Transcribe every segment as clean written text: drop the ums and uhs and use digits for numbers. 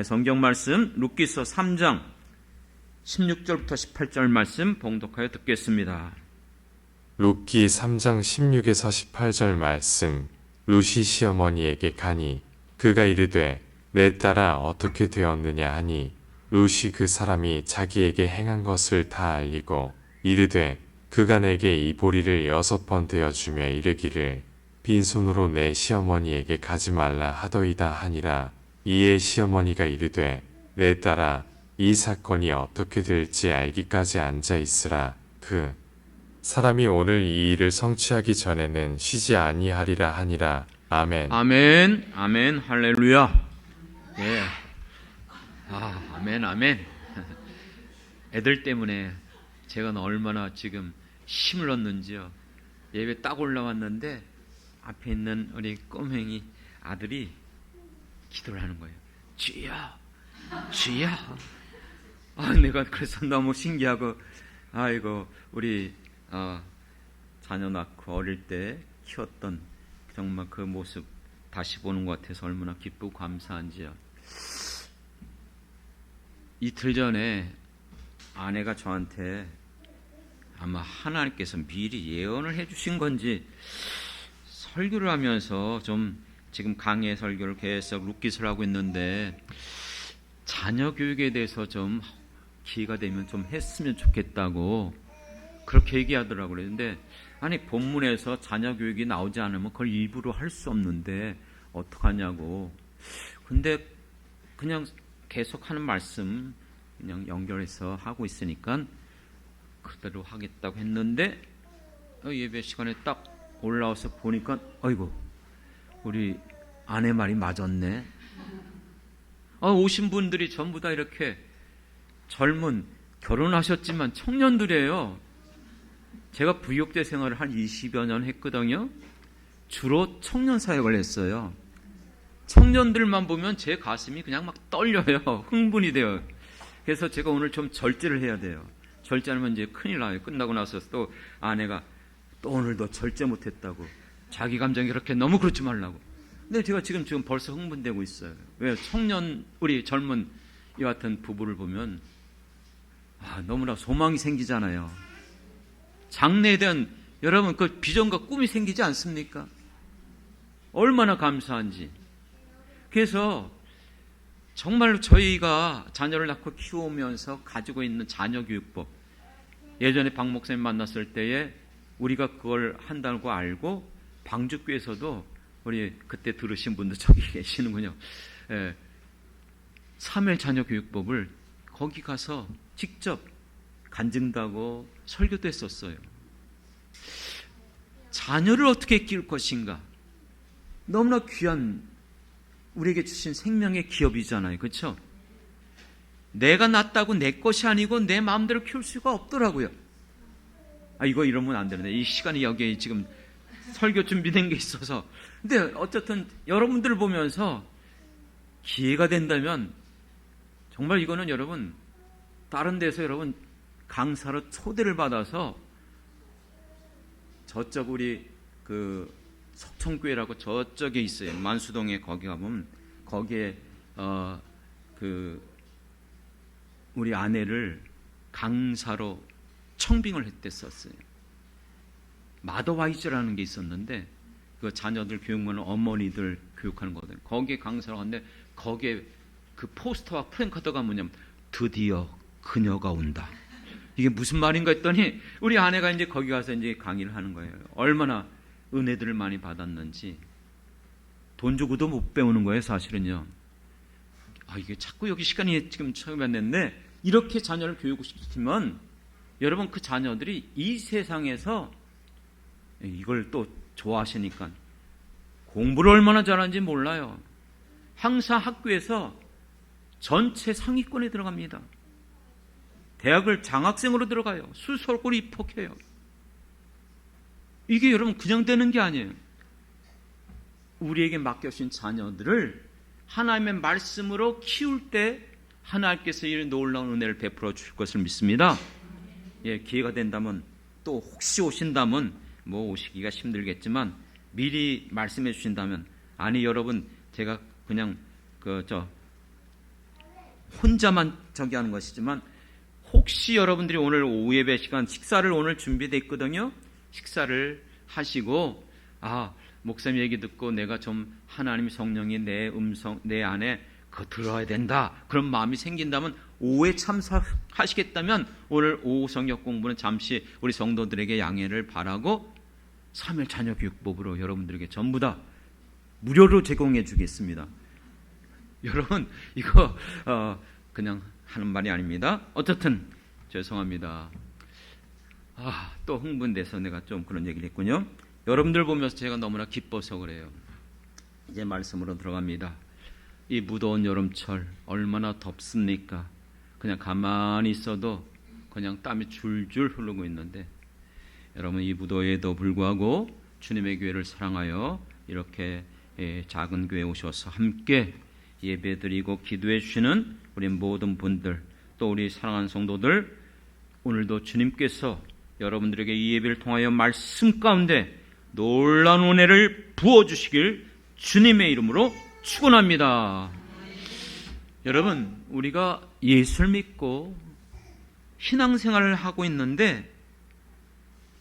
성경 말씀 룻기서 3장 16절부터 18절 말씀 봉독하여 듣겠습니다. 룻기 3장 16에서 18절 말씀. 룻이 시어머니에게 가니 그가 이르되 내 딸아 어떻게 되었느냐 하니 룻이 그 사람이 자기에게 행한 것을 다 알리고 이르되 그가 내게 이 보리를 6번 되어주며 이르기를 빈손으로 내 시어머니에게 가지 말라 하더이다 하니라. 이에 시어머니가 이르되 내 딸아 이 사건이 어떻게 될지 알기까지 앉아 있으라. 그 사람이 오늘 이 일을 성취하기 전에는 쉬지 아니하리라 하니라. 아멘. 아멘, 아멘, 할렐루야. 예. 아멘, 아멘. 애들 때문에 제가 얼마나 지금 힘을 얻는지요. 예배 딱 올라왔는데 앞에 있는 우리 꼬맹이 아들이 기도를 하는 거예요. 주여, 주여. 내가 그래서 너무 신기하고, 아이고, 우리 자녀 낳고 어릴 때 키웠던 정말 그 모습 다시 보는 것 같아서 얼마나 기쁘고 감사한지요. 이틀 전에 아내가 저한테 아마 하나님께서 미리 예언을 해주신 건지 설교를 하면서 좀 지금 강의 설교를 계속 룻기서를 하고 있는데 자녀 교육에 대해서 좀 기회가 되면 좀 했으면 좋겠다고 그렇게 얘기하더라고요. 그런데 아니 본문에서 자녀 교육이 나오지 않으면 그걸 일부러 할 수 없는데 어떡하냐고. 근데 그냥 계속 하는 말씀 그냥 연결해서 하고 있으니까 그대로 하겠다고 했는데 예배 시간에 딱 올라와서 보니까 아이고 우리 아내 말이 맞았네. 오신 분들이 전부 다 이렇게 젊은 결혼하셨지만 청년들이에요. 제가 부역대 생활을 한 20여 년 했거든요. 주로 청년 사역을 했어요. 청년들만 보면 제 가슴이 그냥 막 떨려요. 흥분이 돼요. 그래서 제가 오늘 좀 절제를 해야 돼요. 절제하면 이제 큰일 나요. 끝나고 나서 또 아내가 또 오늘 너 절제 못했다고. 자기 감정이 그렇게 너무 그렇지 말라고. 근데 제가 지금 벌써 흥분되고 있어요. 왜요? 청년, 우리 젊은 이 같은 부부를 보면 너무나 소망이 생기잖아요. 장래에 대한 여러분 그 비전과 꿈이 생기지 않습니까? 얼마나 감사한지. 그래서 정말로 저희가 자녀를 낳고 키우면서 가지고 있는 자녀 교육법, 예전에 박 목사님 만났을 때에 우리가 그걸 한다고 알고 방주교에서도 우리 그때 들으신 분들 저기 계시는군요. 3일 자녀 교육법을 거기 가서 직접 간증도 하고 설교도 했었어요. 자녀를 어떻게 키울 것인가? 너무나 귀한 우리에게 주신 생명의 기업이잖아요. 그렇죠? 내가 낳았다고 내 것이 아니고 내 마음대로 키울 수가 없더라고요. 이거 이러면 안 되는데 이 시간이 여기에 지금 설교 준비된 게 있어서. 근데 어쨌든 여러분들을 보면서 기회가 된다면 정말 이거는 여러분 다른 데서 여러분 강사로 초대를 받아서 저쪽 우리 그 석천교회라고 저쪽에 있어요. 만수동에 거기 가보면 거기에 그 우리 아내를 강사로 청빙을 했댔었어요. 마더와이즈라는 게 있었는데 그 자녀들 교육하는 어머니들 교육하는 거거든요. 거기에 강사로 갔는데 거기에 그 포스터와 플랜카드가 뭐냐면 드디어 그녀가 온다. 이게 무슨 말인가 했더니 우리 아내가 이제 거기 가서 이제 강의를 하는 거예요. 얼마나 은혜들을 많이 받았는지. 돈 주고도 못 배우는 거예요, 사실은요. 이게 자꾸 여기 시간이 지금 처음 왔는데 이렇게 자녀를 교육시키면 여러분 그 자녀들이 이 세상에서 이걸 또 좋아하시니까 공부를 얼마나 잘하는지 몰라요. 항상 학교에서 전체 상위권에 들어갑니다. 대학을 장학생으로 들어가요. 수석으로 입학해요. 이게 여러분 그냥 되는 게 아니에요. 우리에게 맡겨주신 자녀들을 하나님의 말씀으로 키울 때 하나님께서 이 놀라운 은혜를 베풀어 주실 것을 믿습니다. 기회가 된다면 또 혹시 오신다면 오시기가 힘들겠지만 미리 말씀해 주신다면 여러분 제가 그냥 혼자만 저기 하는 것이지만 혹시 여러분들이 오늘 오후 예배 시간 식사를 오늘 준비되어 있거든요. 식사를 하시고 목사님 얘기 듣고 내가 좀 하나님 성령이 내 음성 내 안에 들어야 된다 그런 마음이 생긴다면 오후에 참석하시겠다면 오늘 오후 성경 공부는 잠시 우리 성도들에게 양해를 바라고 3일 자녀교육법으로 여러분들에게 전부 다 무료로 제공해 주겠습니다. 여러분 이거 그냥 하는 말이 아닙니다. 어쨌든 죄송합니다. 또 흥분돼서 내가 좀 그런 얘기를 했군요. 여러분들 보면서 제가 너무나 기뻐서 그래요. 이제 말씀으로 들어갑니다. 이 무더운 여름철 얼마나 덥습니까? 그냥 가만히 있어도 그냥 땀이 줄줄 흐르고 있는데 여러분 이 무더위에도 불구하고 주님의 교회를 사랑하여 이렇게 작은 교회에 오셔서 함께 예배드리고 기도해 주시는 우리 모든 분들 또 우리 사랑하는 성도들 오늘도 주님께서 여러분들에게 이 예배를 통하여 말씀 가운데 놀라운 은혜를 부어주시길 주님의 이름으로 축원합니다. 여러분 우리가 예수를 믿고 신앙생활을 하고 있는데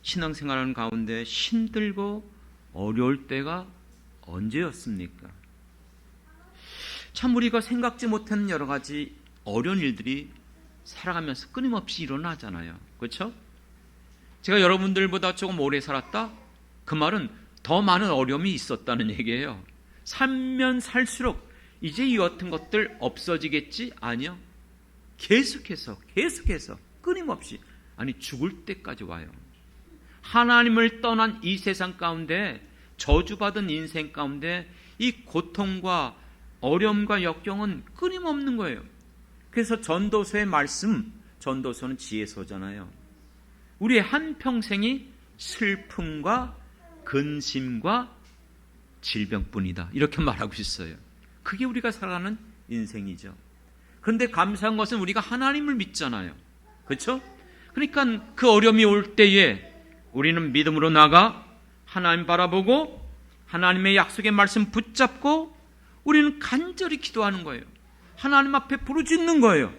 신앙생활하는 가운데 힘들고 어려울 때가 언제였습니까? 참 우리가 생각지 못한 여러 가지 어려운 일들이 살아가면서 끊임없이 일어나잖아요. 그렇죠? 제가 여러분들보다 조금 오래 살았다? 그 말은 더 많은 어려움이 있었다는 얘기예요. 살면 살수록 이제 이 같은 것들 없어지겠지? 아니요. 계속해서 끊임없이 죽을 때까지 와요. 하나님을 떠난 이 세상 가운데 저주받은 인생 가운데 이 고통과 어려움과 역경은 끊임없는 거예요. 그래서 전도서의 말씀, 전도서는 지혜서잖아요. 우리의 한평생이 슬픔과 근심과 질병뿐이다 이렇게 말하고 있어요. 그게 우리가 살아가는 인생이죠. 그런데 감사한 것은 우리가 하나님을 믿잖아요. 그렇죠? 그러니까 그 어려움이 올 때에 우리는 믿음으로 나가 하나님 바라보고 하나님의 약속의 말씀 붙잡고 우리는 간절히 기도하는 거예요. 하나님 앞에 부르짖는 거예요.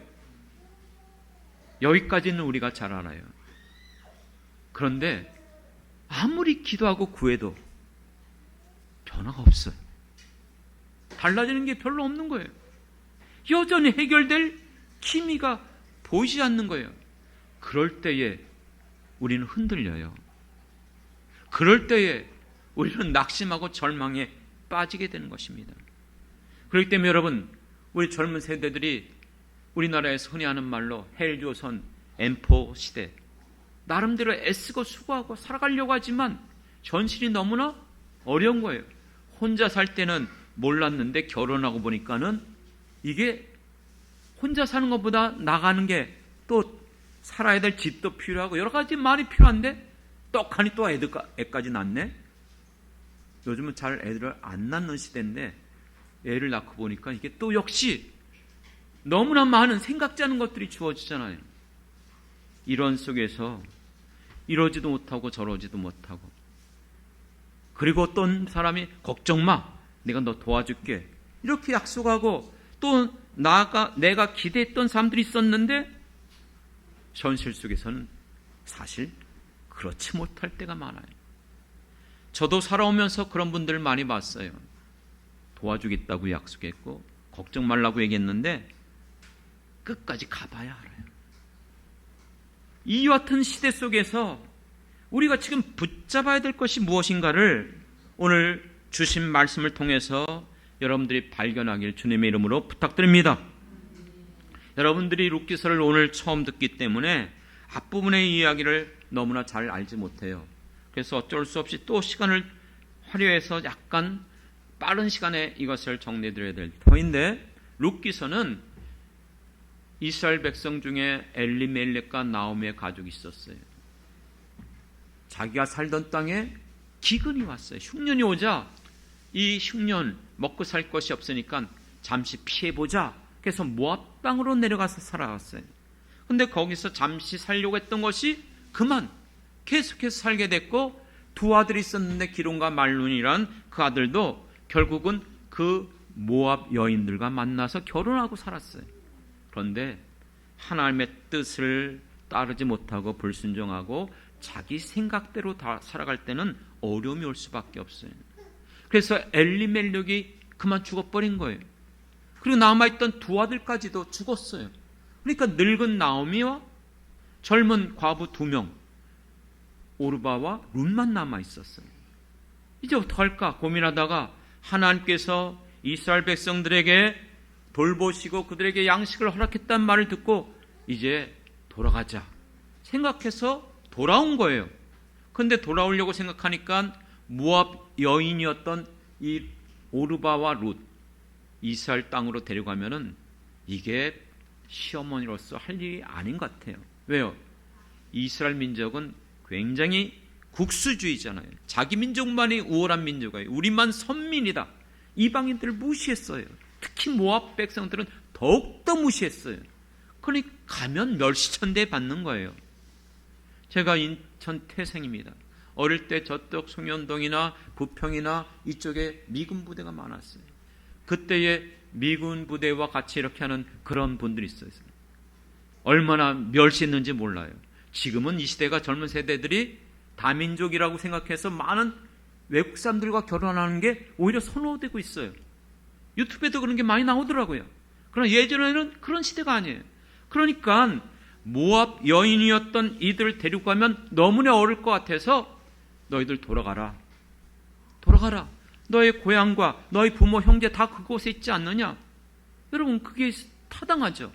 여기까지는 우리가 잘 알아요. 그런데 아무리 기도하고 구해도 변화가 없어요. 달라지는 게 별로 없는 거예요. 여전히 해결될 기미가 보이지 않는 거예요. 그럴 때에 우리는 흔들려요. 그럴 때에 우리는 낙심하고 절망에 빠지게 되는 것입니다. 그렇기 때문에 여러분 우리 젊은 세대들이 우리나라에서 흔히 하는 말로 헬조선 M4 시대 나름대로 애쓰고 수고하고 살아가려고 하지만 현실이 너무나 어려운 거예요. 혼자 살 때는 몰랐는데 결혼하고 보니까는 이게 혼자 사는 것보다 나가는 게 또 살아야 될 집도 필요하고 여러 가지 말이 필요한데 떡하니 또 애까지 낳네. 요즘은 잘 애들을 안 낳는 시대인데 애를 낳고 보니까 이게 또 역시 너무나 많은 생각지 않은 것들이 주어지잖아요. 이런 속에서 이러지도 못하고 저러지도 못하고 그리고 어떤 사람이 걱정 마 내가 너 도와줄게 이렇게 약속하고 또 내가 기대했던 사람들이 있었는데 현실 속에서는 사실 그렇지 못할 때가 많아요. 저도 살아오면서 그런 분들을 많이 봤어요. 도와주겠다고 약속했고 걱정 말라고 얘기했는데 끝까지 가봐야 알아요. 이 같은 시대 속에서 우리가 지금 붙잡아야 될 것이 무엇인가를 오늘 주신 말씀을 통해서 여러분들이 발견하길 주님의 이름으로 부탁드립니다. 여러분들이 룻기서를 오늘 처음 듣기 때문에 앞부분의 이야기를 너무나 잘 알지 못해요. 그래서 어쩔 수 없이 또 시간을 화려해서 약간 빠른 시간에 이것을 정리해드려야 될 터인데 룻기서는 이스라엘 백성 중에 엘리멜렉과 나오미의 가족이 있었어요. 자기가 살던 땅에 기근이 왔어요. 흉년이 오자 이 흉년 먹고 살 것이 없으니까 잠시 피해보자. 그래서 모압 땅으로 내려가서 살아갔어요. 근데 거기서 잠시 살려고 했던 것이 그만 계속해서 살게 됐고 두 아들이 있었는데 기론과 말룬이란 그 아들도 결국은 그 모압 여인들과 만나서 결혼하고 살았어요. 그런데 하나님의 뜻을 따르지 못하고 불순종하고 자기 생각대로 다 살아갈 때는 어려움이 올 수밖에 없어요. 그래서 엘리멜렉이 그만 죽어버린 거예요. 그리고 남아있던 두 아들까지도 죽었어요. 그러니까 늙은 나오미와 젊은 과부 2명, 오르바와 룻만 남아있었어요. 이제 어떡할까 고민하다가 하나님께서 이스라엘 백성들에게 돌보시고 그들에게 양식을 허락했다는 말을 듣고 이제 돌아가자 생각해서 돌아온 거예요. 그런데 돌아오려고 생각하니까 모압 여인이었던 이 오르바와 룻 이스라엘 땅으로 데려가면은 이게 시어머니로서 할 일이 아닌 것 같아요. 왜요? 이스라엘 민족은 굉장히 국수주의잖아요. 자기 민족만이 우월한 민족이에요. 우리만 선민이다. 이방인들을 무시했어요. 특히 모압 백성들은 더욱더 무시했어요. 그러니 가면 멸시천대 받는 거예요. 제가 인천 태생입니다. 어릴 때 저쪽 송현동이나 부평이나 이쪽에 미군 부대가 많았어요. 그때에 미군 부대와 같이 이렇게 하는 그런 분들이 있어요. 얼마나 멸시했는지 몰라요. 지금은 이 시대가 젊은 세대들이 다민족이라고 생각해서 많은 외국 사람들과 결혼하는 게 오히려 선호되고 있어요. 유튜브에도 그런 게 많이 나오더라고요. 그러나 예전에는 그런 시대가 아니에요. 그러니까 모압 여인이었던 이들을 데리고 가면 너무나 어려울 것 같아서 너희들 돌아가라. 돌아가라. 너의 고향과 너희 부모, 형제 다 그곳에 있지 않느냐? 여러분 그게 타당하죠.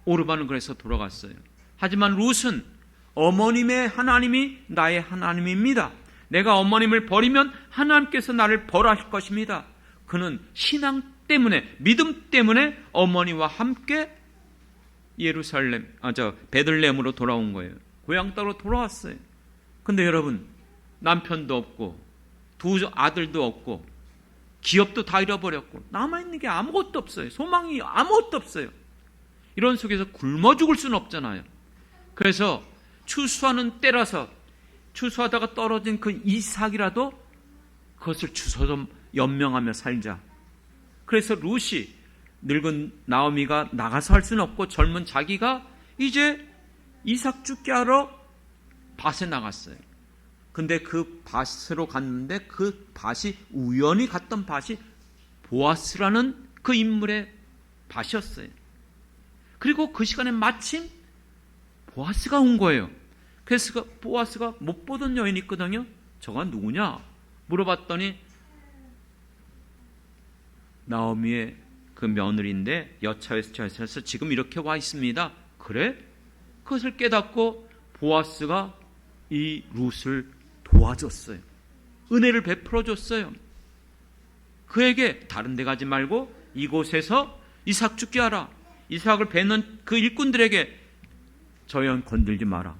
오르바는 그래서 돌아갔어요. 하지만 룻은 어머님의 하나님이 나의 하나님입니다. 내가 어머님을 버리면 하나님께서 나를 벌하실 것입니다. 그는 신앙 때문에, 믿음 때문에 어머니와 함께 베들레헴으로 돌아온 거예요. 고향 땅으로 돌아왔어요. 근데 여러분 남편도 없고 두 아들도 없고 기업도 다 잃어버렸고 남아있는 게 아무것도 없어요. 소망이 아무것도 없어요. 이런 속에서 굶어 죽을 수는 없잖아요. 그래서 추수하는 때라서 추수하다가 떨어진 그 이삭이라도 그것을 주워서 연명하며 살자. 그래서 룻이 늙은 나오미가 나가서 할 수는 없고 젊은 자기가 이제 이삭 죽게 하러 밭에 나갔어요. 근데 그 밭으로 갔는데 그 밭이 우연히 갔던 밭이 보아스라는 그 인물의 밭이었어요. 그리고 그 시간에 마침 보아스가 온 거예요. 그래서 보아스가 못 보던 여인이 있거든요. 저가 누구냐? 물어봤더니 나오미의 그 며느리인데 여차에서 지금 이렇게 와 있습니다. 그래? 그것을 깨닫고 보아스가 이 룻을 도와줬어요. 은혜를 베풀어줬어요. 그에게 다른 데 가지 말고 이곳에서 이삭 죽게 하라. 이삭을 베는 그 일꾼들에게 저 여인 건들지 마라.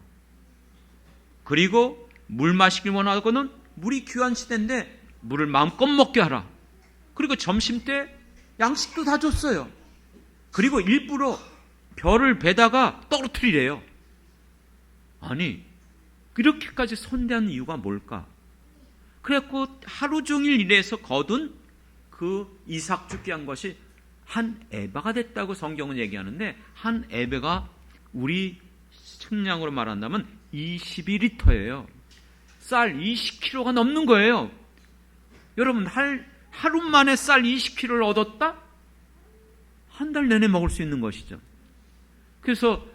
그리고 물 마시길 원하거든 물이 귀한 시대인데 물을 마음껏 먹게 하라. 그리고 점심 때 양식도 다 줬어요. 그리고 일부러 별을 베다가 떨어뜨리래요. 아니 이렇게까지 선대한 이유가 뭘까? 그래갖고 하루 종일 일해서 거둔 그 이삭 죽게 한 것이 한 에바가 됐다고 성경은 얘기하는데 한 에바가 우리 측량으로 말한다면 22리터예요. 쌀 20kg가 넘는 거예요. 여러분 하루 만에 쌀 20kg를 얻었다? 한 달 내내 먹을 수 있는 것이죠. 그래서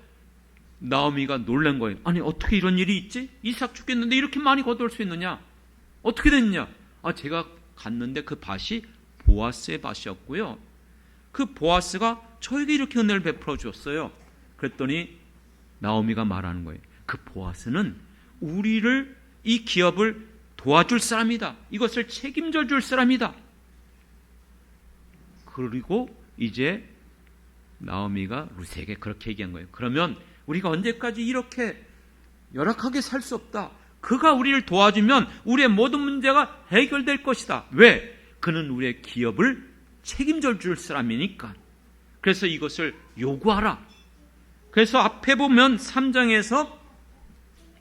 나오미가 놀란 거예요. 아니 어떻게 이런 일이 있지? 이삭 죽겠는데 이렇게 많이 거둘 수 있느냐? 어떻게 됐냐? 제가 갔는데 그 밭이 보아스의 밭이었고요. 그 보아스가 저에게 이렇게 은혜를 베풀어 주었어요. 그랬더니 나오미가 말하는 거예요. 그 보아스는 우리를 이 기업을 도와줄 사람이다. 이것을 책임져 줄 사람이다. 그리고 이제 나오미가 룻에게 그렇게 얘기한 거예요. 그러면 우리가 언제까지 이렇게 열악하게 살 수 없다. 그가 우리를 도와주면 우리의 모든 문제가 해결될 것이다. 왜? 그는 우리의 기업을 책임져 줄 사람이니까. 그래서 이것을 요구하라. 그래서 앞에 보면 3장에서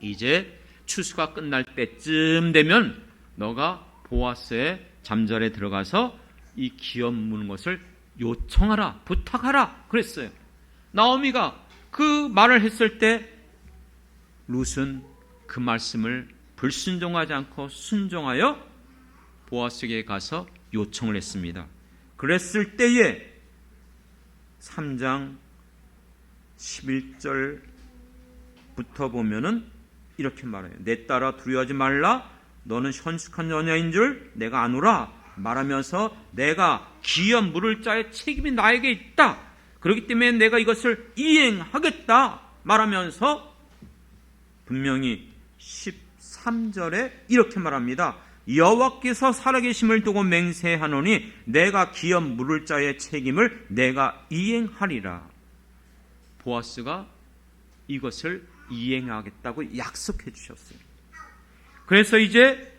이제 추수가 끝날 때쯤 되면 너가 보아스의 잠자리에 들어가서 이 기업 무는 것을 요청하라, 부탁하라 그랬어요. 나오미가 그 말을 했을 때 룻은 그 말씀을 불순종하지 않고 순종하여 보아스에게 가서 요청을 했습니다. 그랬을 때에 3장 11절부터 보면은 이렇게 말해요. 내 딸아 두려워하지 말라. 너는 현숙한 여녀인 줄 내가 아노라 말하면서 내가 기업 물을 자의 책임이 나에게 있다. 그렇기 때문에 내가 이것을 이행하겠다 말하면서 분명히 13절에 이렇게 말합니다. 여호와께서 살아계심을 두고 맹세하노니 내가 기업 물을 자의 책임을 내가 이행하리라. 보아스가 이것을 이행하겠다고 약속해 주셨어요. 그래서 이제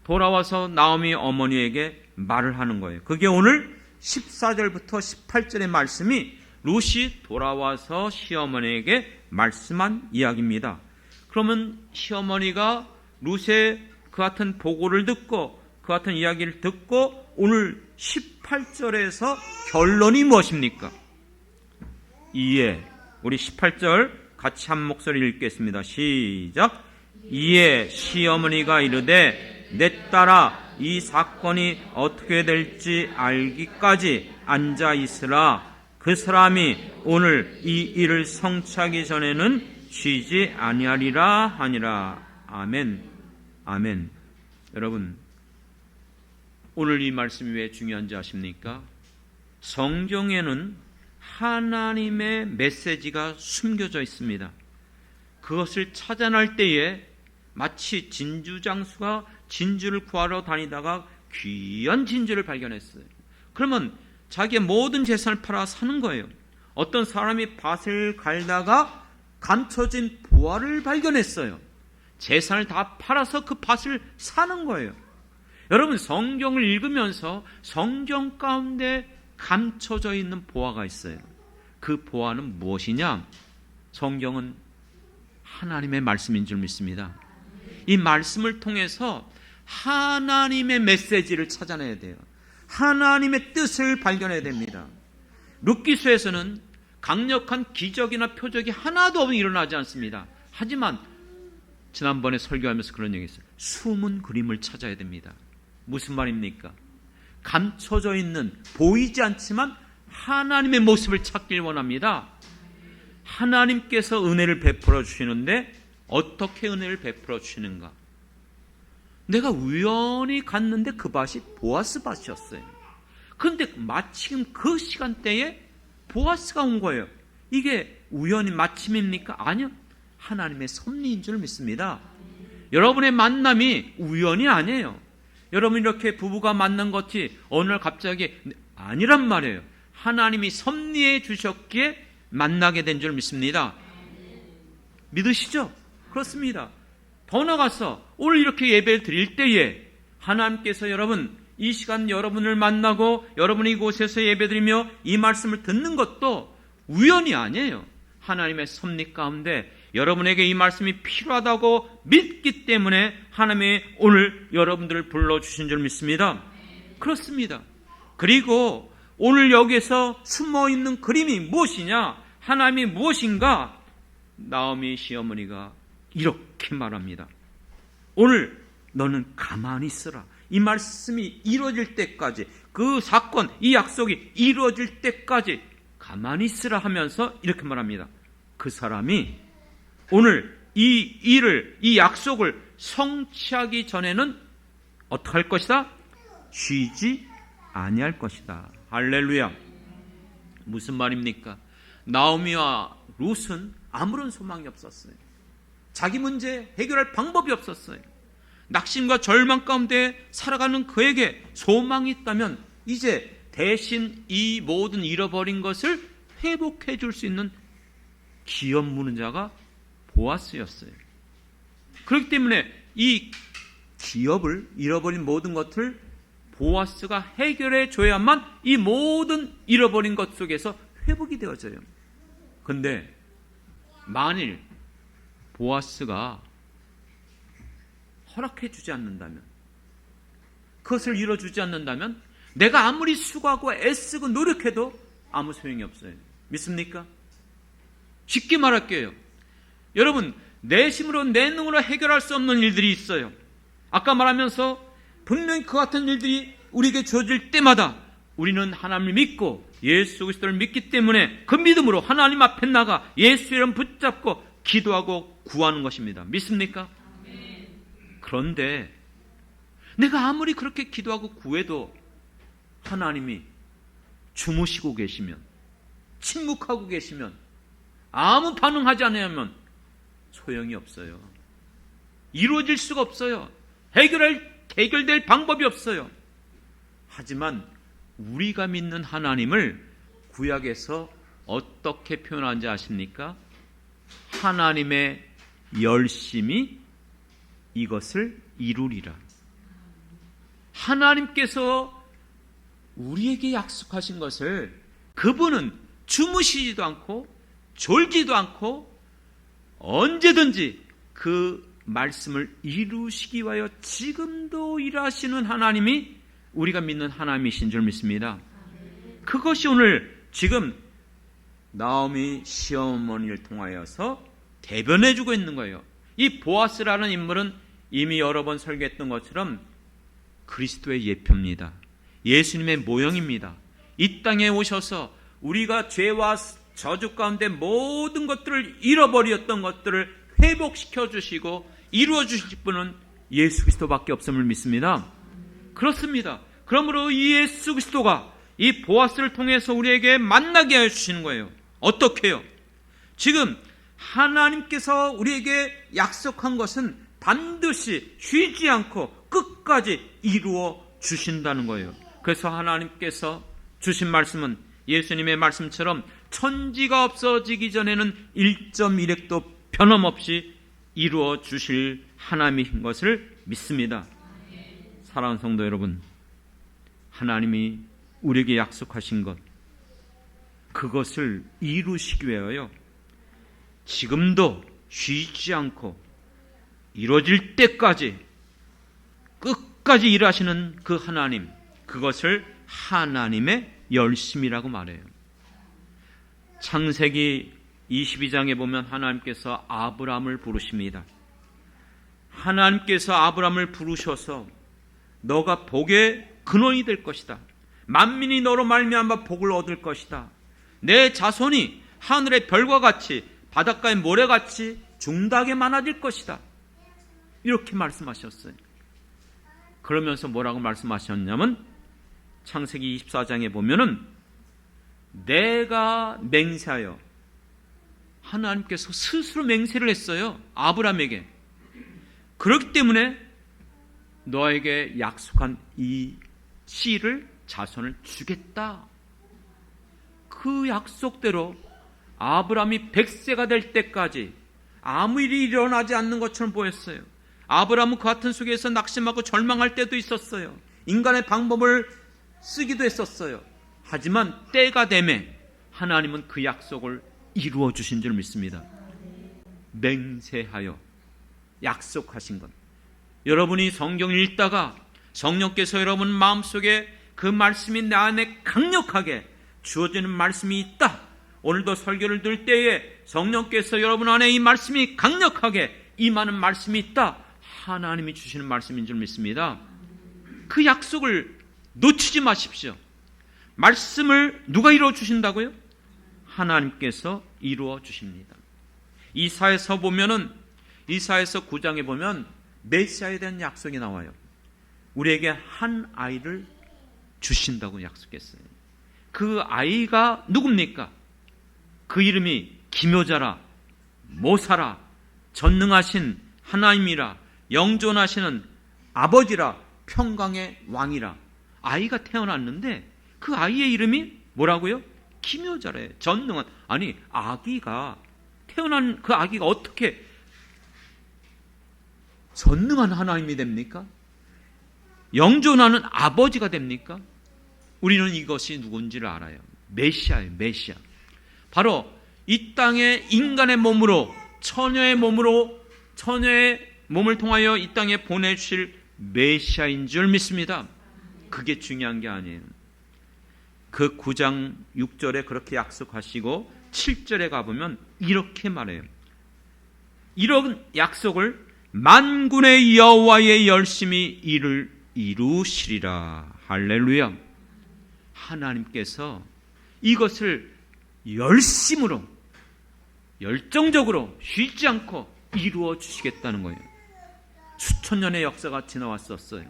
돌아와서 나오미 어머니에게 말을 하는 거예요. 그게 오늘 14절부터 18절의 말씀이 룻이 돌아와서 시어머니에게 말씀한 이야기입니다. 그러면 시어머니가 룻의 그 같은 보고를 듣고 그 같은 이야기를 듣고 오늘 18절에서 결론이 무엇입니까? 이에 우리 18절 같이 한 목소리 읽겠습니다. 시작. 이에 시어머니가 이르되 내 딸아 이 사건이 어떻게 될지 알기까지 앉아 있으라. 그 사람이 오늘 이 일을 성취하기 전에는 쉬지 아니하리라 하니라. 아멘. 아멘. 여러분, 오늘 이 말씀이 왜 중요한지 아십니까? 성경에는 하나님의 메시지가 숨겨져 있습니다. 그것을 찾아낼 때에 마치 진주장수가 진주를 구하러 다니다가 귀한 진주를 발견했어요. 그러면 자기의 모든 재산을 팔아 사는 거예요. 어떤 사람이 밭을 갈다가 감춰진 보화를 발견했어요. 재산을 다 팔아서 그 밭을 사는 거예요. 여러분, 성경을 읽으면서 성경 가운데 감춰져 있는 보화가 있어요. 그 보화는 무엇이냐? 성경은 하나님의 말씀인 줄 믿습니다. 이 말씀을 통해서 하나님의 메시지를 찾아내야 돼요. 하나님의 뜻을 발견해야 됩니다. 룻기서에서는 강력한 기적이나 표적이 하나도 일어나지 않습니다. 하지만 지난번에 설교하면서 그런 얘기 했어요. 숨은 그림을 찾아야 됩니다. 무슨 말입니까? 감춰져 있는, 보이지 않지만 하나님의 모습을 찾길 원합니다. 하나님께서 은혜를 베풀어 주시는데 어떻게 은혜를 베풀어 주시는가? 내가 우연히 갔는데 그 밭이 보아스 밭이었어요. 그런데 마침 그 시간대에 보아스가 온 거예요. 이게 우연히 마침입니까? 아니요. 하나님의 섭리인 줄 믿습니다. 여러분의 만남이 우연이 아니에요. 여러분 이렇게 부부가 만난 것이 어느 날 갑자기 아니란 말이에요. 하나님이 섭리해 주셨기에 만나게 된 줄 믿습니다. 믿으시죠? 그렇습니다. 더 나아가서 오늘 이렇게 예배를 드릴 때에 하나님께서 여러분 이 시간 여러분을 만나고 여러분이 이곳에서 예배드리며 이 말씀을 듣는 것도 우연이 아니에요. 하나님의 섭리 가운데 여러분에게 이 말씀이 필요하다고 믿기 때문에 하나님이 오늘 여러분들을 불러주신 줄 믿습니다. 그렇습니다. 그리고 오늘 여기에서 숨어있는 그림이 무엇이냐? 하나님이 무엇인가? 나오미 시어머니가 이렇게 말합니다. 오늘 너는 가만히 있으라. 이 말씀이 이루어질 때까지, 그 사건, 이 약속이 이루어질 때까지 가만히 있으라 하면서 이렇게 말합니다. 그 사람이 오늘 이 일을, 이 약속을 성취하기 전에는 어떻게 할 것이다? 쉬지 아니할 것이다. 할렐루야. 무슨 말입니까? 나오미와 룻은 아무런 소망이 없었어요. 자기 문제 해결할 방법이 없었어요. 낙심과 절망 가운데 살아가는 그에게 소망이 있다면 이제 대신 이 모든 잃어버린 것을 회복해 줄 수 있는 기업 무는 자가 보아스였어요. 그렇기 때문에 이 기업을, 잃어버린 모든 것을 보아스가 해결해 줘야만 이 모든 잃어버린 것 속에서 회복이 되어져요. 근데 만일 보아스가 허락해 주지 않는다면, 그것을 이뤄주지 않는다면 내가 아무리 수고하고 애쓰고 노력해도 아무 소용이 없어요. 믿습니까? 쉽게 말할게요. 여러분, 내 힘으로 내 능으로 해결할 수 없는 일들이 있어요. 아까 말하면서 분명히 그 같은 일들이 우리에게 주어질 때마다 우리는 하나님을 믿고 예수 그리스도를 믿기 때문에 그 믿음으로 하나님 앞에 나가 예수의 이름 붙잡고 기도하고 구하는 것입니다. 믿습니까? 그런데 내가 아무리 그렇게 기도하고 구해도 하나님이 주무시고 계시면, 침묵하고 계시면, 아무 반응하지 않으면 소용이 없어요. 이루어질 수가 없어요. 해결될 방법이 없어요. 하지만 우리가 믿는 하나님을 구약에서 어떻게 표현하는지 아십니까? 하나님의 열심히 이것을 이루리라. 하나님께서 우리에게 약속하신 것을 그분은 주무시지도 않고 졸지도 않고 언제든지 그 말씀을 이루시기 위하여 지금도 일하시는 하나님이 우리가 믿는 하나님이신 줄 믿습니다. 그것이 오늘 지금 나오미 시어머니를 통하여서 대변해주고 있는 거예요. 이 보아스라는 인물은 이미 여러 번 설계했던 것처럼 그리스도의 예표입니다. 예수님의 모형입니다. 이 땅에 오셔서 우리가 죄와 저주 가운데 모든 것들을 잃어버렸던 것들을 회복시켜 주시고 이루어 주실 분은 예수 그리스도밖에 없음을 믿습니다. 그렇습니다. 그러므로 이 예수 그리스도가 이 보아스를 통해서 우리에게 만나게 해 주시는 거예요. 어떻게요? 지금 하나님께서 우리에게 약속한 것은 반드시 쉬지 않고 끝까지 이루어 주신다는 거예요. 그래서 하나님께서 주신 말씀은 예수님의 말씀처럼 천지가 없어지기 전에는 1.1획도 변함없이 이루어 주실 하나님인 것을 믿습니다. 사랑하는 성도 여러분, 하나님이 우리에게 약속하신 것, 그것을 이루시기 위하여 지금도 쉬지 않고 이루어질 때까지 끝까지 일하시는 그 하나님, 그것을 하나님의 열심이라고 말해요. 창세기 22장에 보면 하나님께서 아브라함을 부르십니다. 하나님께서 아브라함을 부르셔서 너가 복의 근원이 될 것이다. 만민이 너로 말미암아 복을 얻을 것이다. 내 자손이 하늘의 별과 같이 바닷가의 모래같이 중다하게 많아질 것이다. 이렇게 말씀하셨어요. 그러면서 뭐라고 말씀하셨냐면 창세기 24장에 보면은 내가 맹세하여, 하나님께서 스스로 맹세를 했어요. 아브라함에게. 그렇기 때문에 너에게 약속한 이 씨를, 자손을 주겠다. 그 약속대로 아브라함이 100세가 될 때까지 아무 일이 일어나지 않는 것처럼 보였어요. 아브라함은 그 같은 속에서 낙심하고 절망할 때도 있었어요. 인간의 방법을 쓰기도 했었어요. 하지만 때가 되매 하나님은 그 약속을 이루어 주신 줄 믿습니다. 맹세하여 약속하신 것. 여러분이 성경을 읽다가 성령께서 여러분 마음속에 그 말씀이 내 안에 강력하게 주어지는 말씀이 있다. 오늘도 설교를 들 때에 성령께서 여러분 안에 이 말씀이 강력하게 임하는 말씀이 있다. 하나님이 주시는 말씀인 줄 믿습니다. 그 약속을 놓치지 마십시오. 말씀을 누가 이루어 주신다고요? 하나님께서 이루어 주십니다. 이사야서 보면은, 이사야서 9장에 보면 메시아에 대한 약속이 나와요. 우리에게 한 아이를 주신다고 약속했어요. 그 아이가 누굽니까? 그 이름이 기묘자라, 모사라, 전능하신 하나님이라, 영존하시는 아버지라, 평강의 왕이라. 아이가 태어났는데 그 아이의 이름이 뭐라고요? 기묘자래. 전능한. 아니, 아기가 태어난 그 아기가 어떻게 전능한 하나님이 됩니까? 영존하는 아버지가 됩니까? 우리는 이것이 누군지를 알아요. 메시아예요. 메시아. 바로 이 땅에 인간의 몸으로, 처녀의 몸을 통하여 이 땅에 보내주실 메시아인 줄 믿습니다. 그게 중요한 게 아니에요. 그 9장 6절에 그렇게 약속하시고 7절에 가보면 이렇게 말해요. 이런 약속을 만군의 여호와의 열심히 이를 이루시리라. 할렐루야. 하나님께서 이것을 열심으로 열정적으로 쉬지 않고 이루어 주시겠다는 거예요. 수천 년의 역사가 지나왔었어요.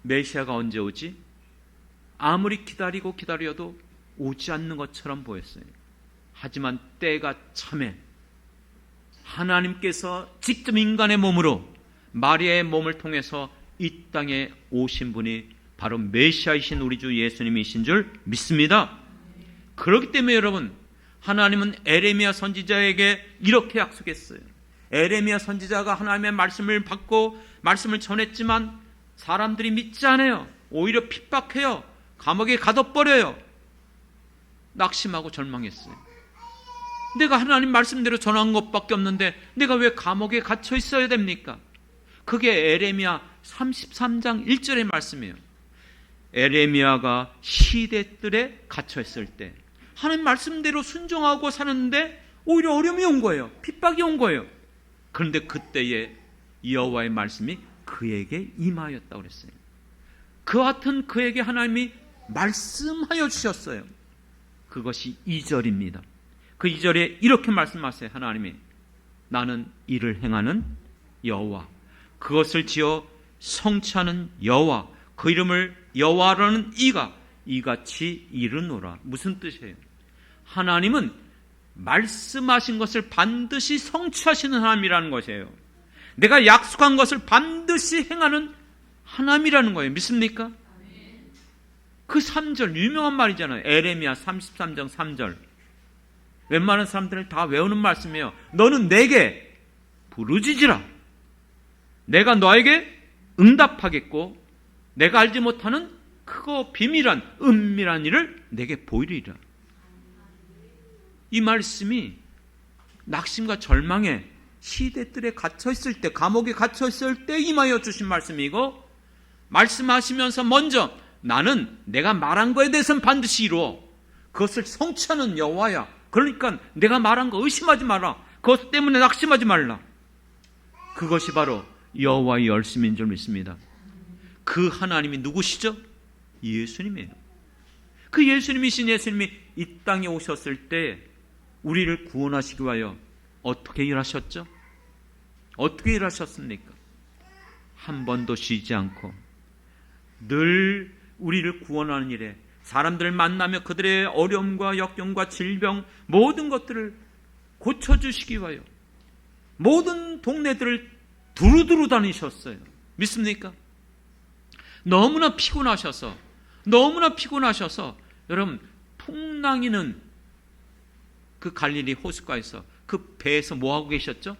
메시아가 언제 오지? 아무리 기다리고 기다려도 오지 않는 것처럼 보였어요. 하지만 때가 참에 하나님께서 직접 인간의 몸으로 마리아의 몸을 통해서 이 땅에 오신 분이 바로 메시아이신 우리 주 예수님이신 줄 믿습니다. 그렇기 때문에 여러분, 하나님은 에레미야 선지자에게 이렇게 약속했어요. 에레미야 선지자가 하나님의 말씀을 받고 말씀을 전했지만 사람들이 믿지 않아요. 오히려 핍박해요. 감옥에 가둬버려요. 낙심하고 절망했어요. 내가 하나님 말씀대로 전한 것밖에 없는데 내가 왜 감옥에 갇혀 있어야 됩니까? 그게 에레미야 33장 1절의 말씀이에요. 에레미야가 시대들에 갇혀 있을 때 하나님 말씀대로 순종하고 사는데 오히려 어려움이 온 거예요. 핍박이 온 거예요. 그런데 그때에 여호와의 말씀이 그에게 임하였다고 그랬어요. 그와 같은 그에게 하나님이 말씀하여 주셨어요. 그것이 2절입니다. 그 2절에 이렇게 말씀하세요. 하나님이 나는 이를 행하는 여호와, 그것을 지어 성취하는 여호와, 그 이름을 여호와라는 이가 이같이 이르노라. 무슨 뜻이에요? 하나님은 말씀하신 것을 반드시 성취하시는 하나님이라는 것이에요. 내가 약속한 것을 반드시 행하는 하나님이라는 거예요. 믿습니까? 그 3절 유명한 말이잖아요. 에레미야 33장 3절. 웬만한 사람들은 다 외우는 말씀이에요. 너는 내게 부르짖으라. 내가 너에게 응답하겠고 내가 알지 못하는 크고 비밀한 은밀한 일을 내게 보이리라. 이 말씀이 낙심과 절망에 시대들에 갇혀있을 때, 감옥에 갇혀있을 때 임하여 주신 말씀이고, 말씀하시면서 먼저 나는 내가 말한 거에 대해서는 반드시 이루어 그것을 성취하는 여호와야. 그러니까 내가 말한 거 의심하지 마라. 그것 때문에 낙심하지 말라. 그것이 바로 여호와의 열심인 줄 믿습니다. 그 하나님이 누구시죠? 예수님이에요. 그 예수님이신 예수님이 이 땅에 오셨을 때 우리를 구원하시기 위하여 어떻게 일하셨죠? 어떻게 일하셨습니까? 한 번도 쉬지 않고 늘 우리를 구원하는 일에 사람들을 만나며 그들의 어려움과 역경과 질병 모든 것들을 고쳐주시기 위하여 모든 동네들을 두루두루 다니셨어요. 믿습니까? 너무나 피곤하셔서 여러분 풍랑이는 그 갈릴리 호숫가에서 그 배에서 뭐하고 계셨죠?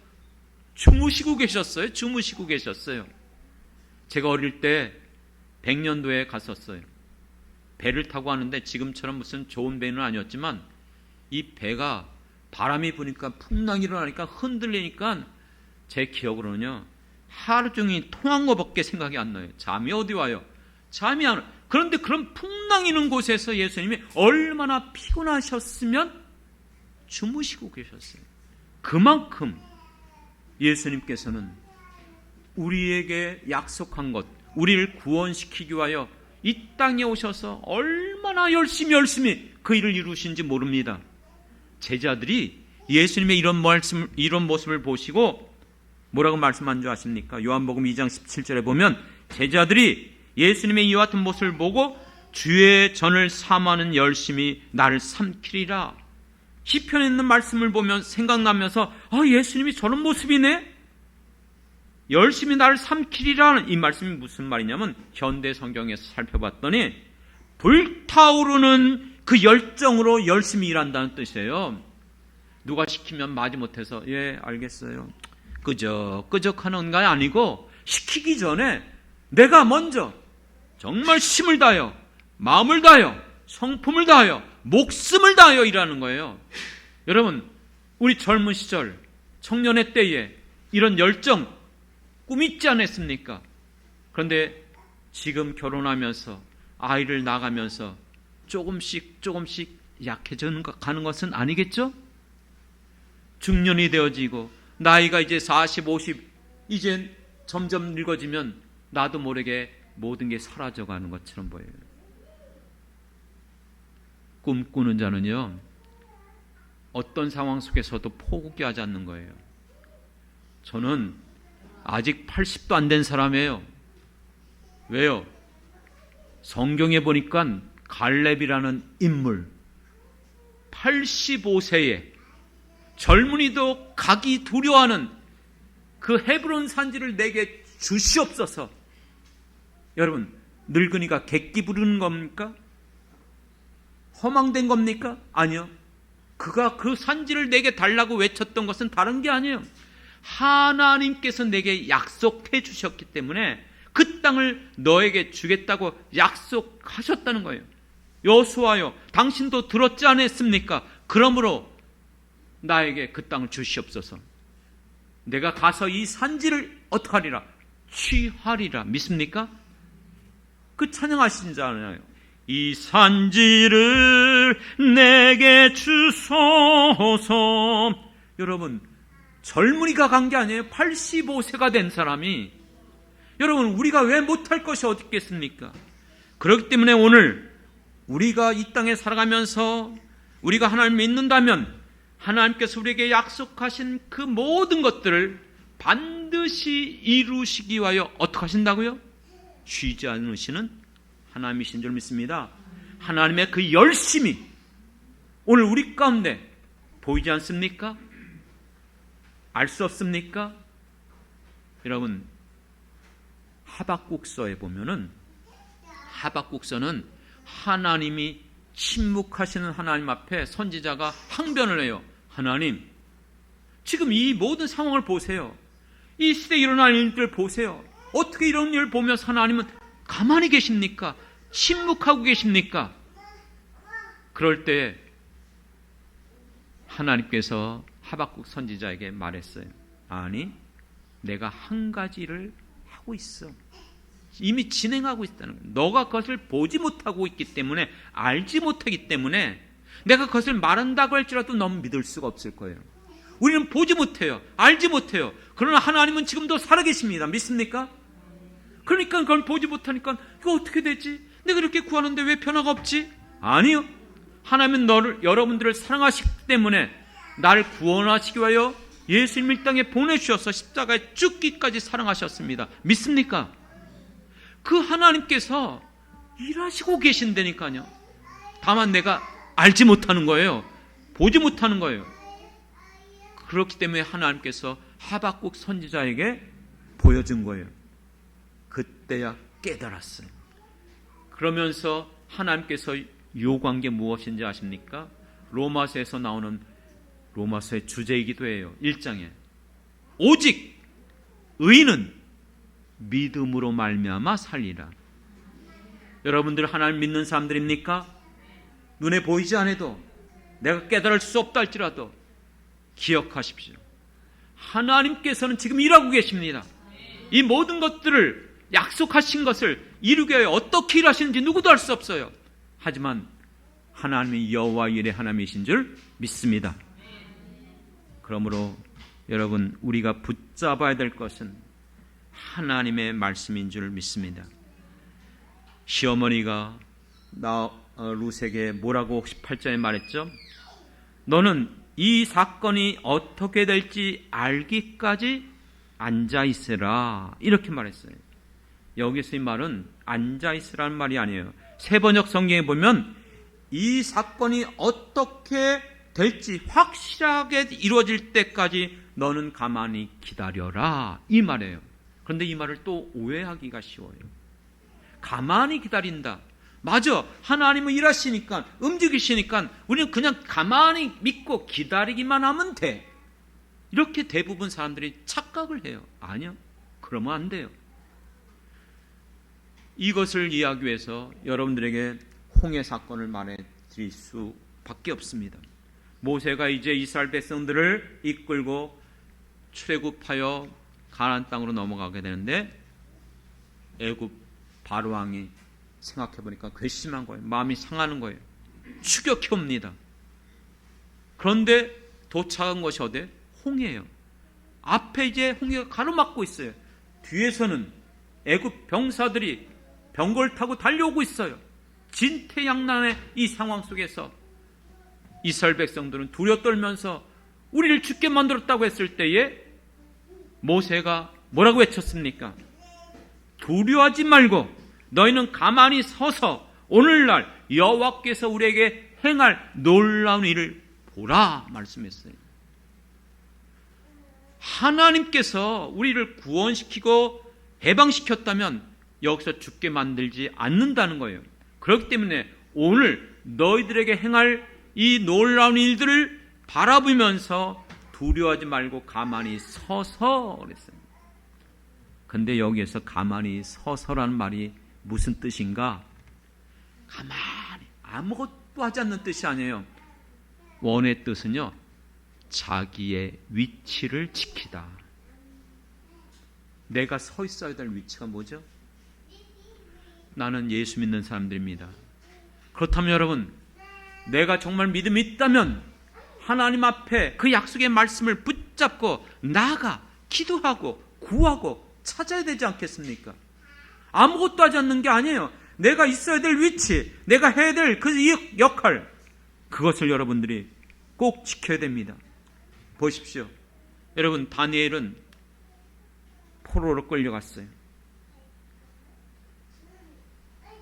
주무시고 계셨어요. 제가 어릴 때 100년도에 갔었어요. 배를 타고 하는데 지금처럼 무슨 좋은 배는 아니었지만 이 배가 바람이 부니까 풍랑이 일어나니까 흔들리니까 제 기억으로는요 하루 종일 통한 것밖에 생각이 안 나요. 잠이 어디 와요? 잠이 안 와요. 그런데 그런 풍랑 이는 곳에서 예수님이 얼마나 피곤하셨으면 주무시고 계셨어요. 그만큼 예수님께서는 우리에게 약속한 것, 우리를 구원시키기 위하여 이 땅에 오셔서 얼마나 열심히 그 일을 이루신지 모릅니다. 제자들이 예수님의 이런 모습을 보시고 뭐라고 말씀한 줄 아십니까? 요한복음 2장 17절에 보면 제자들이 예수님의 이와 같은 모습을 보고 주의 전을 삼하는 열심히 나를 삼키리라. 시편에 있는 말씀을 보면 생각나면서 예수님이 저런 모습이네? 열심히 나를 삼키리라는 이 말씀이 무슨 말이냐면 현대 성경에서 살펴봤더니 불타오르는 그 열정으로 열심히 일한다는 뜻이에요. 누가 시키면 마지못해서 예 알겠어요 끄적끄적 하는 게 아니고 시키기 전에 내가 먼저 정말 힘을 다하여 마음을 다하여 성품을 다하여 목숨을 다하여 일하는 거예요. 여러분 우리 젊은 시절 청년의 때에 이런 열정 꿈있지 않았습니까? 그런데 지금 결혼하면서 아이를 낳아가면서 조금씩 약해져 가는 것은 아니겠죠? 중년이 되어지고 나이가 이제 40, 50 이제 점점 늙어지면 나도 모르게 모든 게 사라져가는 것처럼 보여요. 꿈꾸는 자는요, 어떤 상황 속에서도 포기하지 않는 거예요. 저는 아직 80도 안 된 사람이에요. 왜요? 성경에 보니까 갈렙이라는 인물 85세에 젊은이도 가기 두려워하는 그 헤브론 산지를 내게 주시옵소서. 여러분, 늙은이가 객기 부르는 겁니까? 허망된 겁니까? 아니요. 그가 그 산지를 내게 달라고 외쳤던 것은 다른 게 아니에요. 하나님께서 내게 약속해 주셨기 때문에 그 땅을 너에게 주겠다고 약속하셨다는 거예요. 여호수아여, 당신도 들었지 않았습니까? 그러므로 나에게 그 땅을 주시옵소서. 내가 가서 이 산지를 어떻게 하리라? 취하리라. 믿습니까? 그 찬양하신잖아요. 이 산지를 내게 주소서. 여러분, 젊은이가 간 게 아니에요. 85세가 된 사람이. 여러분, 우리가 왜 못할 것이 어디 있겠습니까? 그렇기 때문에 오늘 우리가 이 땅에 살아가면서 우리가 하나님을 믿는다면 하나님께서 우리에게 약속하신 그 모든 것들을 반드시 이루시기 위하여 어떻게 하신다고요? 쉬지 않으시는 하나님이신 줄 믿습니다. 하나님의 그 열심이 오늘 우리 가운데 보이지 않습니까? 알 수 없습니까? 여러분, 하박국서에 보면은 하박국서는 하나님이 침묵하시는 하나님 앞에 선지자가 항변을 해요. 하나님, 지금 이 모든 상황을 보세요. 이 시대에 일어나는 일들 보세요. 어떻게 이런 일을 보면서 하나님은 가만히 계십니까? 침묵하고 계십니까? 그럴 때 하나님께서 하박국 선지자에게 말했어요. 아니, 내가 한 가지를 하고 있어. 이미 진행하고 있다는 거예요. 너가 그것을 보지 못하고 있기 때문에, 알지 못하기 때문에 내가 그것을 말한다고 할지라도 너무 믿을 수가 없을 거예요. 우리는 보지 못해요. 알지 못해요. 그러나 하나님은 지금도 살아계십니다. 믿습니까? 그러니까 그걸 보지 못하니까 이거 어떻게 되지? 내가 이렇게 구하는데 왜 변화가 없지? 아니요. 하나님은 여러분들을 사랑하시기 때문에 나를 구원하시기 위하여 예수님을 이 땅에 보내주셔서 십자가에 죽기까지 사랑하셨습니다. 믿습니까? 그 하나님께서 일하시고 계신다니까요. 다만 내가 알지 못하는 거예요. 보지 못하는 거예요. 그렇기 때문에 하나님께서 하박국 선지자에게 보여준 거예요. 그때야 깨달았어요. 그러면서 하나님께서 요구한 게 무엇인지 아십니까? 로마서에서 나오는 로마서의 주제이기도 해요. 1장에 오직 의인은 믿음으로 말미암아 살리라. 여러분들 하나님 믿는 사람들입니까? 눈에 보이지 않아도 내가 깨달을 수 없다 할지라도 기억하십시오. 하나님께서는 지금 일하고 계십니다. 이 모든 것들을 약속하신 것을 이루기 위해 어떻게 일하시는지 누구도 알 수 없어요. 하지만 하나님이 여호와 일의 하나님이신 줄 믿습니다. 그러므로 여러분, 우리가 붙잡아야 될 것은 하나님의 말씀인 줄 믿습니다. 시어머니가 룻에게 뭐라고 18절에 말했죠? 너는 이 사건이 어떻게 될지 알기까지 앉아있으라, 이렇게 말했어요. 여기서 이 말은 앉아있으라는 말이 아니에요. 세번역 성경에 보면 이 사건이 어떻게 될지 확실하게 이루어질 때까지 너는 가만히 기다려라, 이 말이에요. 그런데 이 말을 또 오해하기가 쉬워요. 가만히 기다린다. 맞아. 하나님은 일하시니까, 움직이시니까 우리는 그냥 가만히 믿고 기다리기만 하면 돼. 이렇게 대부분 사람들이 착각을 해요. 아니요. 그러면 안 돼요. 이것을 이해하기 위해서 여러분들에게 홍해 사건을 말해 드릴 수밖에 없습니다. 모세가 이제 이스라엘 백성들을 이끌고 출애굽하여 가나안 땅으로 넘어가게 되는데 애굽 바로 왕이 생각해 보니까 괘씸한 거예요. 마음이 상하는 거예요. 추격해 옵니다. 그런데 도착한 것이 어디? 홍해예요. 앞에 이제 홍해가 가로막고 있어요. 뒤에서는 애굽 병사들이 병거를 타고 달려오고 있어요. 진퇴양난의 이 상황 속에서 이스라엘 백성들은 두려워 떨면서 우리를 죽게 만들었다고 했을 때에 모세가 뭐라고 외쳤습니까? 두려워하지 말고 너희는 가만히 서서 오늘날 여호와께서 우리에게 행할 놀라운 일을 보라 말씀했어요. 하나님께서 우리를 구원시키고 해방시켰다면 여기서 죽게 만들지 않는다는 거예요. 그렇기 때문에 오늘 너희들에게 행할 이 놀라운 일들을 바라보면서 두려워하지 말고 가만히 서서 그랬어요. 근데 여기에서 가만히 서서라는 말이 무슨 뜻인가? 가만히 아무것도 하지 않는 뜻이 아니에요. 원의 뜻은요, 자기의 위치를 지키다. 내가 서 있어야 될 위치가 뭐죠? 나는 예수 믿는 사람들입니다. 그렇다면 여러분, 내가 정말 믿음이 있다면 하나님 앞에 그 약속의 말씀을 붙잡고 나아가 기도하고 구하고 찾아야 되지 않겠습니까? 아무것도 하지 않는 게 아니에요. 내가 있어야 될 위치, 내가 해야 될 그 역할, 그것을 여러분들이 꼭 지켜야 됩니다. 보십시오. 여러분, 다니엘은 포로로 끌려갔어요.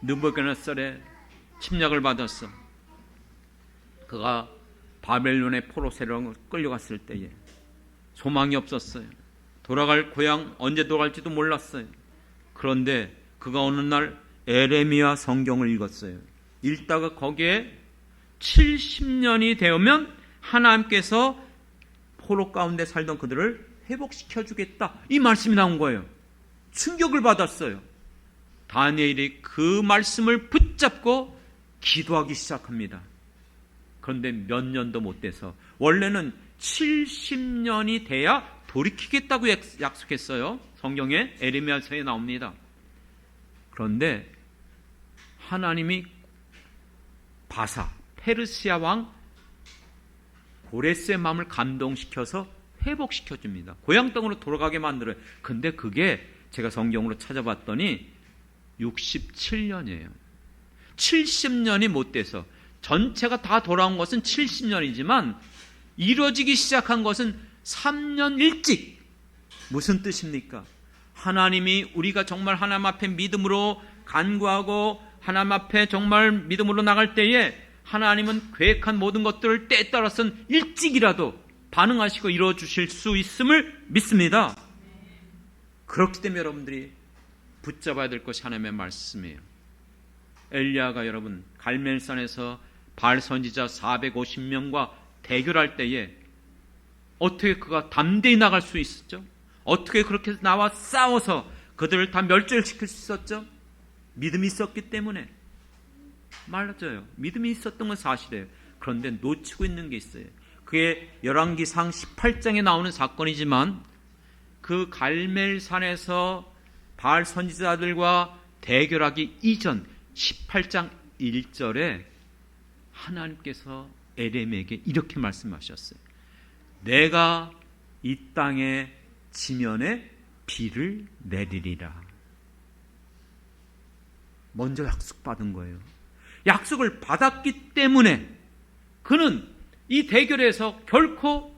느부갓네살의 침략을 받았어. 그가 바벨론의 포로 세력으로 끌려갔을 때에 소망이 없었어요. 돌아갈 고향 언제 돌아갈지도 몰랐어요. 그런데 그가 어느 날 에레미야 성경을 읽었어요. 읽다가 거기에 70년이 되면 하나님께서 포로 가운데 살던 그들을 회복시켜 주겠다, 이 말씀이 나온 거예요. 충격을 받았어요. 다니엘이 그 말씀을 붙잡고 기도하기 시작합니다. 그런데 몇 년도 못 돼서, 원래는 70년이 돼야 돌이키겠다고 약속했어요. 성경에 에레미야서에 나옵니다. 그런데 하나님이 바사 페르시아 왕 고레스의 마음을 감동시켜서 회복시켜줍니다. 고향 땅으로 돌아가게 만들어요. 근데 그게 제가 성경으로 찾아봤더니 67년이에요. 70년이 못 돼서, 전체가 다 돌아온 것은 70년이지만 이루어지기 시작한 것은 3년 일찍. 무슨 뜻입니까? 하나님이 우리가 정말 하나님 앞에 믿음으로 간구하고 하나님 앞에 정말 믿음으로 나갈 때에 하나님은 계획한 모든 것들을 때에 따라서는 일찍이라도 반응하시고 이루어 주실 수 있음을 믿습니다. 그렇기 때문에 여러분들이 붙잡아야 될 것이 하나님의 말씀이에요. 엘리야가 여러분 갈멜산에서 바알 선지자 450명과 대결할 때에 어떻게 그가 담대히 나갈 수 있었죠? 어떻게 그렇게 나와 싸워서 그들을 다 멸절시킬 수 있었죠? 믿음이 있었기 때문에. 말라져요. 믿음이 있었던 건 사실이에요. 그런데 놓치고 있는 게 있어요. 그게 열왕기상 18장에 나오는 사건이지만 그 갈멜산에서 바알 선지자들과 대결하기 이전 18장 1절에 하나님께서 에레미야에게 이렇게 말씀하셨어요. 내가 이 땅의 지면에 비를 내리리라. 먼저 약속받은 거예요. 약속을 받았기 때문에 그는 이 대결에서 결코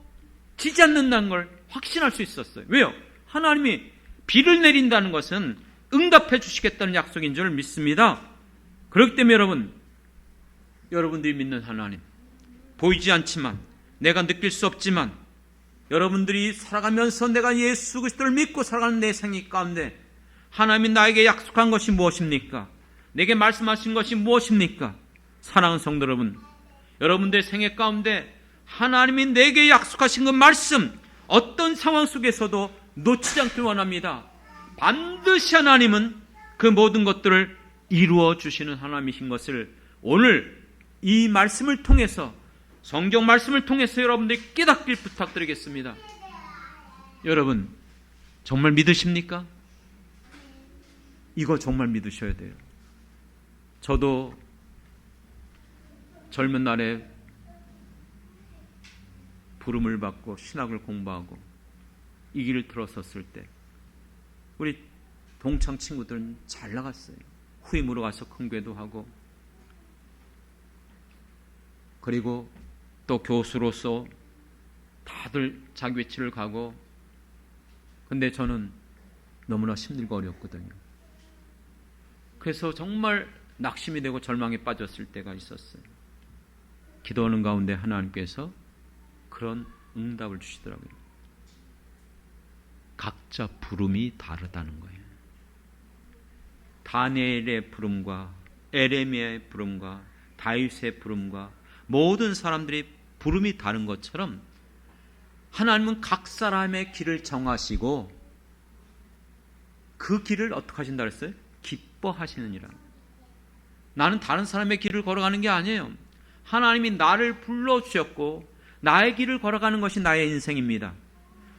지지 않는다는 걸 확신할 수 있었어요. 왜요? 하나님이 비를 내린다는 것은 응답해 주시겠다는 약속인 줄 믿습니다. 그렇기 때문에 여러분들이 믿는 하나님, 보이지 않지만, 내가 느낄 수 없지만, 여러분들이 살아가면서 내가 예수 그리스도를 믿고 살아가는 내 생애 가운데 하나님이 나에게 약속한 것이 무엇입니까? 내게 말씀하신 것이 무엇입니까? 사랑하는 성도 여러분, 여러분들의 생애 가운데 하나님이 내게 약속하신 그 말씀, 어떤 상황 속에서도 놓치지 않길 원합니다. 반드시 하나님은 그 모든 것들을 이루어 주시는 하나님이신 것을 오늘 이 말씀을 통해서, 성경 말씀을 통해서 여러분들이 깨닫길 부탁드리겠습니다. 여러분, 정말 믿으십니까? 이거 정말 믿으셔야 돼요. 저도 젊은 날에 부름을 받고 신학을 공부하고 이 길을 들었었을 때 우리 동창 친구들은 잘 나갔어요. 후임으로 가서 큰교회도 하고, 그리고 또 교수로서 다들 자기 위치를 가고. 근데 저는 너무나 힘들고 어렵거든요. 그래서 정말 낙심이 되고 절망에 빠졌을 때가 있었어요. 기도하는 가운데 하나님께서 그런 응답을 주시더라고요. 각자 부름이 다르다는 거예요. 다니엘의 부름과 에레미야의 부름과 다윗의 부름과 모든 사람들이 부름이 다른 것처럼 하나님은 각 사람의 길을 정하시고 그 길을 어떻게 하신다 그랬어요? 기뻐하시느니라. 나는 다른 사람의 길을 걸어가는 게 아니에요. 하나님이 나를 불러주셨고 나의 길을 걸어가는 것이 나의 인생입니다.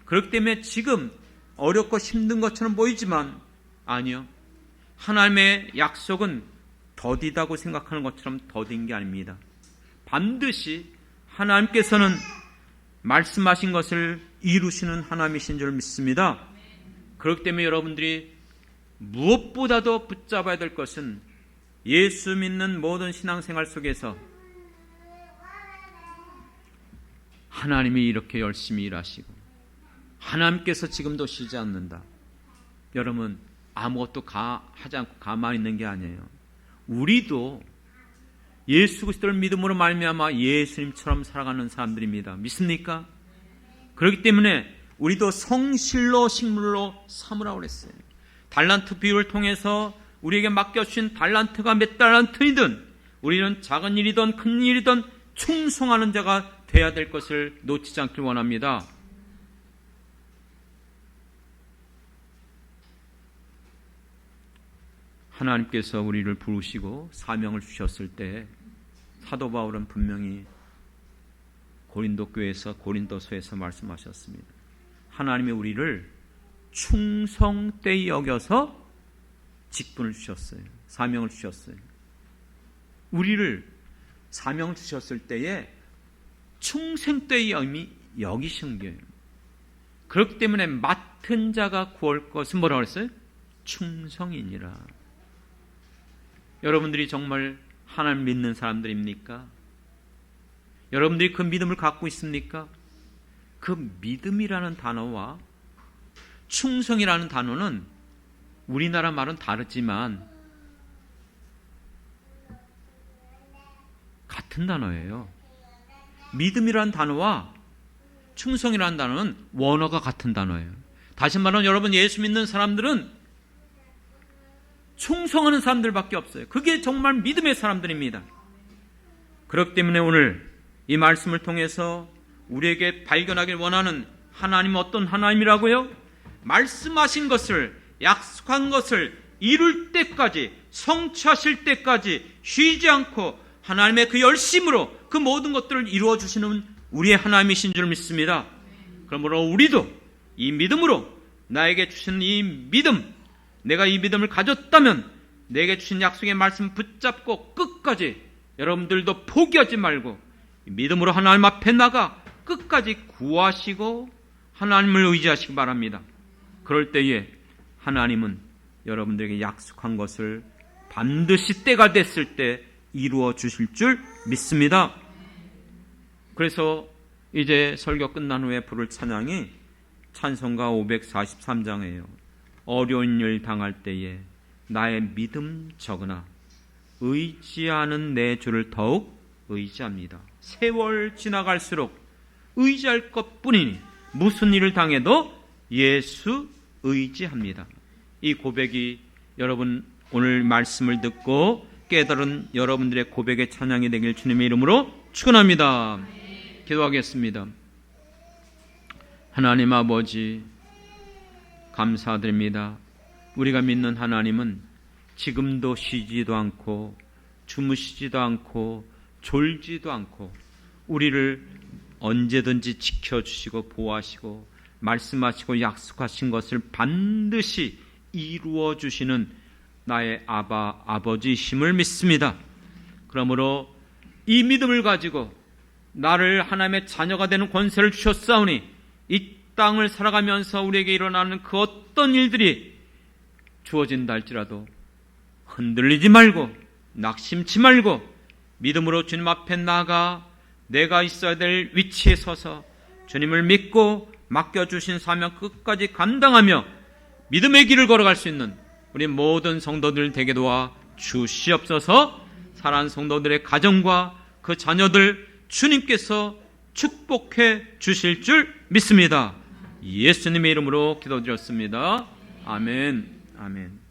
그렇기 때문에 지금 어렵고 힘든 것처럼 보이지만 아니요. 하나님의 약속은 더디다고 생각하는 것처럼 더딘 게 아닙니다. 반드시 하나님께서는 말씀하신 것을 이루시는 하나님이신 줄 믿습니다. 그렇기 때문에 여러분들이 무엇보다도 붙잡아야 될 것은 예수 믿는 모든 신앙생활 속에서 하나님이 이렇게 열심히 일하시고 하나님께서 지금도 쉬지 않는다. 여러분 아무것도 하지 않고 가만히 있는 게 아니에요. 우리도 예수 그리스도를 믿음으로 말미암아 예수님처럼 살아가는 사람들입니다. 믿습니까? 그렇기 때문에 우리도 성실로 식물로 삼으라고 그랬어요. 달란트 비유를 통해서 우리에게 맡겨주신 달란트가 몇 달란트이든 우리는 작은 일이든 큰 일이든 충성하는 자가 돼야 될 것을 놓치지 않길 원합니다. 하나님께서 우리를 부르시고 사명을 주셨을 때 사도 바울은 분명히 고린도 교회에서 고린도서에서 말씀하셨습니다. 하나님이 우리를 충성되이 여겨서 직분을 주셨어요. 사명을 주셨어요. 우리를 사명을 주셨을 때에 충성되이 여기신 거예요. 그렇기 때문에 맡은 자가 구할 것은 뭐라고 했어요? 충성이니라. 여러분들이 정말 하나님 믿는 사람들입니까? 여러분들이 그 믿음을 갖고 있습니까? 그 믿음이라는 단어와 충성이라는 단어는 우리나라 말은 다르지만 같은 단어예요. 믿음이라는 단어와 충성이라는 단어는 원어가 같은 단어예요. 다시 말하면 여러분 예수 믿는 사람들은 충성하는 사람들밖에 없어요. 그게 정말 믿음의 사람들입니다. 그렇기 때문에 오늘 이 말씀을 통해서 우리에게 발견하길 원하는 하나님은 어떤 하나님이라고요? 말씀하신 것을, 약속한 것을 이룰 때까지, 성취하실 때까지 쉬지 않고 하나님의 그 열심으로 그 모든 것들을 이루어 주시는 우리의 하나님이신 줄 믿습니다. 그러므로 우리도 이 믿음으로 나에게 주신 이 믿음, 내가 이 믿음을 가졌다면 내게 주신 약속의 말씀 붙잡고 끝까지 여러분들도 포기하지 말고 믿음으로 하나님 앞에 나가 끝까지 구하시고 하나님을 의지하시기 바랍니다. 그럴 때에 하나님은 여러분들에게 약속한 것을 반드시 때가 됐을 때 이루어 주실 줄 믿습니다. 그래서 이제 설교 끝난 후에 부를 찬양이 찬송가 543장이에요. 어려운 일 당할 때에 나의 믿음 적으나 의지하는 내 주를 더욱 의지합니다. 세월 지나갈수록 의지할 것뿐이니 무슨 일을 당해도 예수 의지합니다. 이 고백이 여러분 오늘 말씀을 듣고 깨달은 여러분들의 고백의 찬양이 되길 주님의 이름으로 축원합니다. 기도하겠습니다. 하나님 아버지 감사드립니다. 우리가 믿는 하나님은 지금도 쉬지도 않고 주무시지도 않고 졸지도 않고 우리를 언제든지 지켜주시고 보호하시고 말씀하시고 약속하신 것을 반드시 이루어 주시는 나의 아버지이심을 믿습니다. 그러므로 이 믿음을 가지고 나를 하나님의 자녀가 되는 권세를 주셨사오니 이 땅을 살아가면서 우리에게 일어나는 그 어떤 일들이 주어진다 할지라도 흔들리지 말고 낙심치 말고 믿음으로 주님 앞에 나아가 내가 있어야 될 위치에 서서 주님을 믿고 맡겨주신 사명 끝까지 감당하며 믿음의 길을 걸어갈 수 있는 우리 모든 성도들 되게 도와 주시옵소서. 사랑하는 성도들의 가정과 그 자녀들 주님께서 축복해 주실 줄 믿습니다. 예수님의 이름으로 기도드렸습니다. 아멘. 아멘.